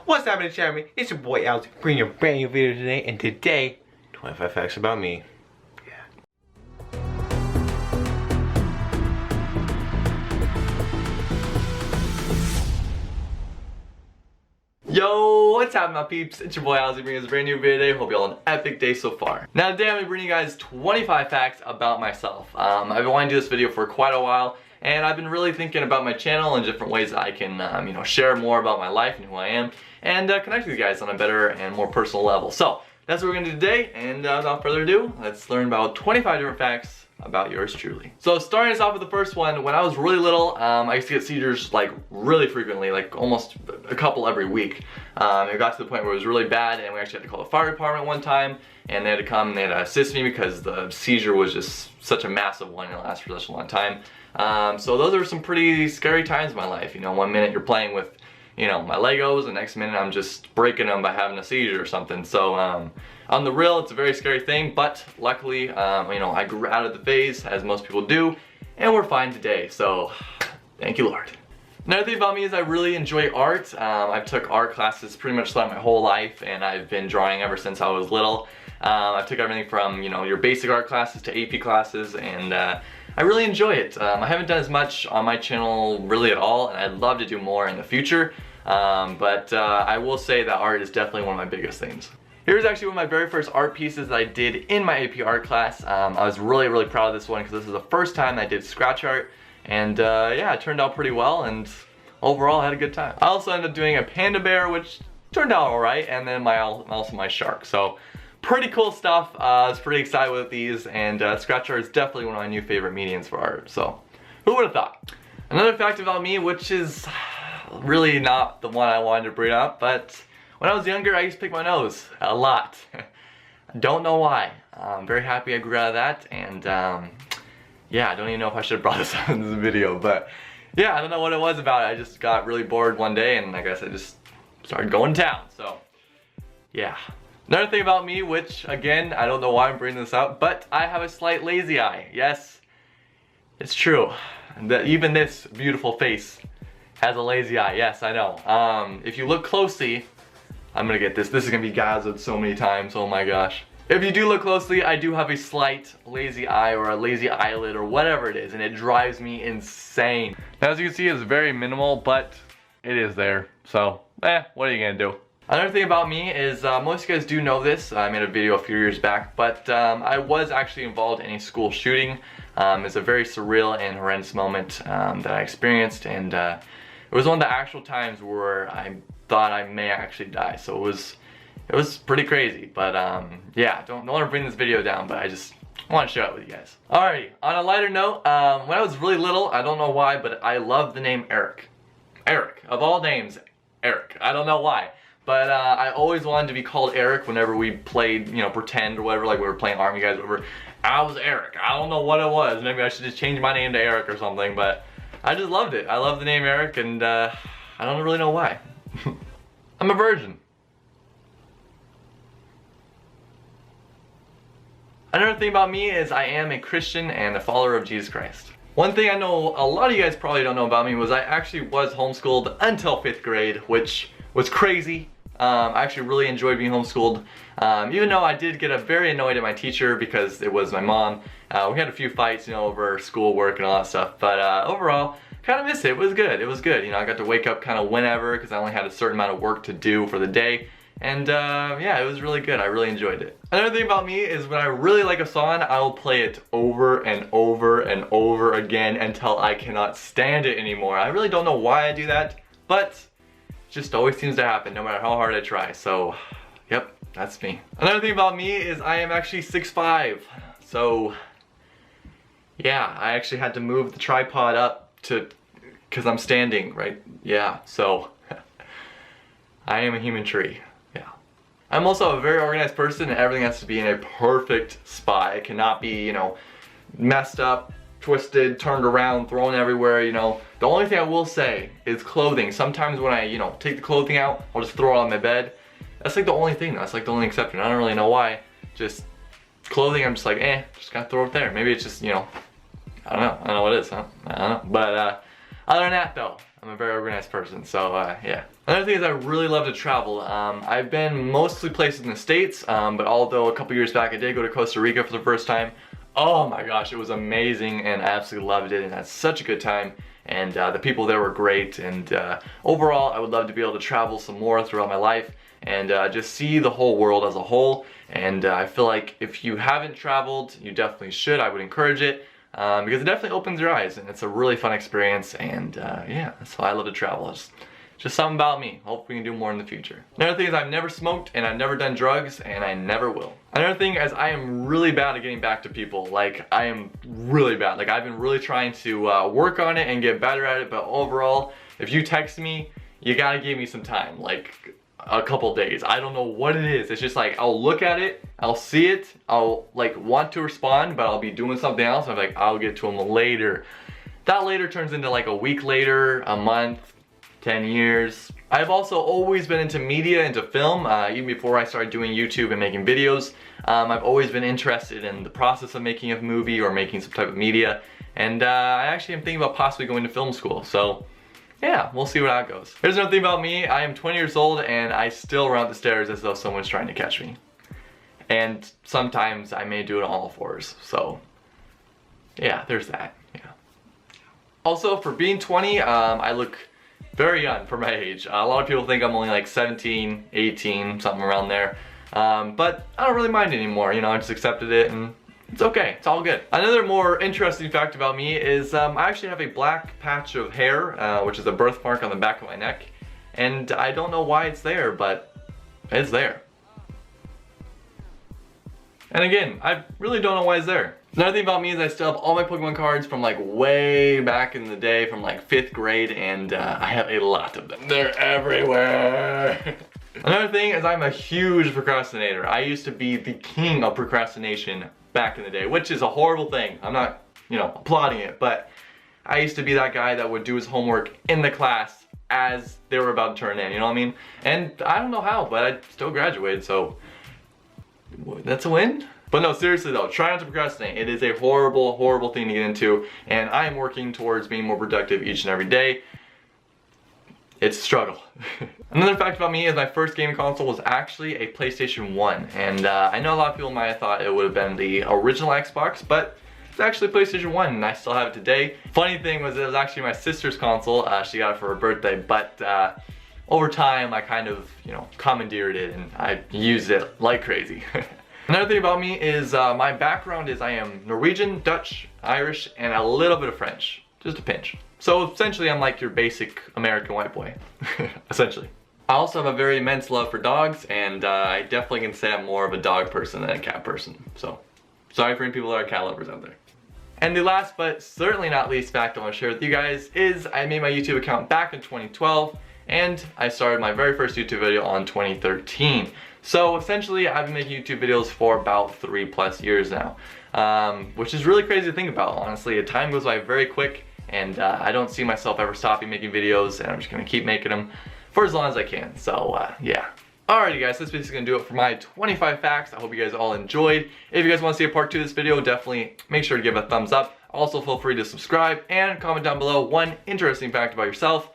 What's happening, Chammy? It's your boy Auizy, bringing you a brand new video today, and today, 25 facts about me. Yo, what's happening, my peeps? It's your boy Auizy bringing us a brand new video today. Hope you all had an epic day so far. Now today I'm going to bring you guys 25 facts about myself. I've been wanting to do this video for quite a while, and I've been really thinking about my channel and different ways that I can, share more about my life and who I am, and connect with you guys on a better and more personal level. So that's what we're going to do today, and without further ado, let's learn about 25 different facts about yours truly. So starting us off with the first one, when I was really little, I used to get seizures like really frequently, like almost a couple every week. It got to the point where it was really bad, and we actually had to call the fire department one time, and they had to come and they had to assist me because the seizure was just such a massive one and it lasted for such a long time. So those are some pretty scary times in my life. You know, one minute you're playing with, my Legos, the next minute I'm just breaking them by having a seizure or something. So on the real, it's a very scary thing, but luckily, I grew out of the phase, as most people do, and we're fine today, so thank you, Lord. Another thing about me is I really enjoy art. I've took art classes pretty much throughout my whole life, and I've been drawing ever since I was little. I took everything from, your basic art classes to AP classes, and I really enjoy it. I haven't done as much on my channel really at all, and I'd love to do more in the future, but I will say that art is definitely one of my biggest things. Here's actually one of my very first art pieces that I did in my AP art class. I was really proud of this one because this is the first time I did scratch art, and yeah, it turned out pretty well, and overall I had a good time. I also ended up doing a panda bear, which turned out alright, and then also my shark. So pretty cool stuff. I was pretty excited with these, and scratch art is definitely one of my new favorite mediums for art, so who would have thought? Another fact about me, which is really not the one I wanted to bring up, but when I was younger, I used to pick my nose a lot. Don't know why. I'm very happy I grew out of that, and yeah, I don't even know if I should have brought this up in this video, but yeah, I don't know what it was about it. I just got really bored one day, and I guess I just started going to town, so yeah. Another thing about me, which again, I don't know why I'm bringing this up, but I have a slight lazy eye. Yes, it's true. That even this beautiful face has a lazy eye. Yes, I know. If you look closely, I'm gonna get this. This is gonna be gazzed so many times. Oh my gosh. If you do look closely, I do have a slight lazy eye or a lazy eyelid or whatever it is, and it drives me insane. Now, as you can see, it's very minimal, but it is there. So, what are you gonna do? Another thing about me is, most of you guys do know this. I made a video a few years back, but I was actually involved in a school shooting. It's a very surreal and horrendous moment that I experienced, and it was one of the actual times where I thought I may actually die. So it was pretty crazy, but yeah, don't want to bring this video down, but I just want to share it with you guys. Alrighty, on a lighter note, when I was really little, I don't know why, but I loved the name Eric. Eric, of all names, Eric. I don't know why, but I always wanted to be called Eric whenever we played, pretend or whatever, like we were playing Army Guys or whatever. I was Eric. I don't know what it was. Maybe I should just change my name to Eric or something, but I just loved it. I love the name Eric, and I don't really know why. I'm a virgin. Another thing about me is I am a Christian and a follower of Jesus Christ. One thing I know a lot of you guys probably don't know about me was I actually was homeschooled until 5th grade, which was crazy. I actually really enjoyed being homeschooled, even though I did get very annoyed at my teacher because it was my mom. We had a few fights, over schoolwork and all that stuff, but overall, kind of miss it. It was good. It was good. I got to wake up kind of whenever because I only had a certain amount of work to do for the day. And yeah, it was really good. I really enjoyed it. Another thing about me is when I really like a song, I will play it over and over and over again until I cannot stand it anymore. I really don't know why I do that, but it just always seems to happen no matter how hard I try. So, yep, that's me. Another thing about me is I am actually 6'5". So, yeah, I actually had to move the tripod up because I'm standing, right? Yeah, so I am a human tree. Yeah. I'm also a very organized person, and everything has to be in a perfect spot. It cannot be, messed up, twisted, turned around, thrown everywhere, The only thing I will say is clothing. Sometimes when I, take the clothing out, I'll just throw it on my bed. That's like the only thing. That's like the only exception. I don't really know why. Just clothing, I'm just like, just gotta throw it there. Maybe it's just, I don't know what it is, huh? I don't know. But other than that though, I'm a very organized person, so yeah. Another thing is I really love to travel. I've been mostly places in the States, but although a couple years back I did go to Costa Rica for the first time. Oh my gosh, it was amazing and I absolutely loved it and had such a good time. And the people there were great, and overall I would love to be able to travel some more throughout my life and just see the whole world as a whole. And I feel like if you haven't traveled, you definitely should. I would encourage it because it definitely opens your eyes and it's a really fun experience. And yeah, that's why I love to travel. It's just something about me. Hope we can do more in the future. Another thing is I've never smoked and I've never done drugs and I never will. Another thing is I am really bad at getting back to people. Like, I am really bad. Like, I've been really trying to work on it and get better at it, but overall, if you text me, you gotta give me some time, like a couple days. I don't know what it is. It's just like, I'll look at it, I'll see it, I'll like want to respond, but I'll be doing something else. I'm like, I'll get to them later. That later turns into like a week later, a month, 10 years. I've also always been into media, into film, even before I started doing YouTube and making videos. I've always been interested in the process of making a movie or making some type of media. And I actually am thinking about possibly going to film school. So yeah, we'll see where that goes. Here's another thing about me. I am 20 years old and I still run up the stairs as though someone's trying to catch me. And sometimes I may do it on all fours. So yeah, there's that. Yeah. Also, for being 20, I look very young for my age. A lot of people think I'm only like 17, 18, something around there. But I don't really mind anymore. You know, I just accepted it and it's okay. It's all good. Another more interesting fact about me is I actually have a black patch of hair, which is a birthmark on the back of my neck. And I don't know why it's there, but it's there. And again, I really don't know why it's there. Another thing about me is I still have all my Pokemon cards from like way back in the day, from like 5th grade, and I have a lot of them. They're everywhere. Another thing is I'm a huge procrastinator. I used to be the king of procrastination back in the day, which is a horrible thing. I'm not, you know, applauding it, but I used to be that guy that would do his homework in the class as they were about to turn in, you know what I mean? And I don't know how, but I still graduated, so that's a win. But no, seriously though, try not to procrastinate. It is a horrible, horrible thing to get into, and I am working towards being more productive each and every day. It's a struggle. Another fact about me is my first gaming console was actually a PlayStation 1, and I know a lot of people might have thought it would have been the original Xbox, but it's actually PlayStation 1, and I still have it today. Funny thing was it was actually my sister's console. She got it for her birthday, but over time I kind of, you know, commandeered it and I used it like crazy. Another thing about me is my background is I am Norwegian, Dutch, Irish, and a little bit of French. Just a pinch. So essentially I'm like your basic American white boy, essentially. I also have a very immense love for dogs, and I definitely can say I'm more of a dog person than a cat person. So sorry for any people that are cat lovers out there. And the last but certainly not least fact I want to share with you guys is I made my YouTube account back in 2012, and I started my very first YouTube video on 2013. So essentially I've been making YouTube videos for about 3+ years now, which is really crazy to think about. Honestly, time goes by very quick, and I don't see myself ever stopping making videos, and I'm just gonna keep making them for as long as I can. So yeah. Alrighty guys, that's basically gonna do it for my 25 facts. I hope you guys all enjoyed. If you guys want to see a part 2 of this video, definitely make sure to give it a thumbs up. Also feel free to subscribe and comment down below one interesting fact about yourself.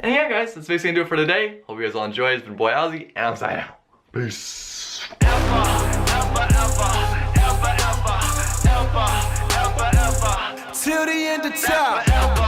And yeah guys, that's basically gonna do it for today. Hope you guys all enjoyed. It's been boy Auizy, and I'm signing out. Peace. Till the end of time.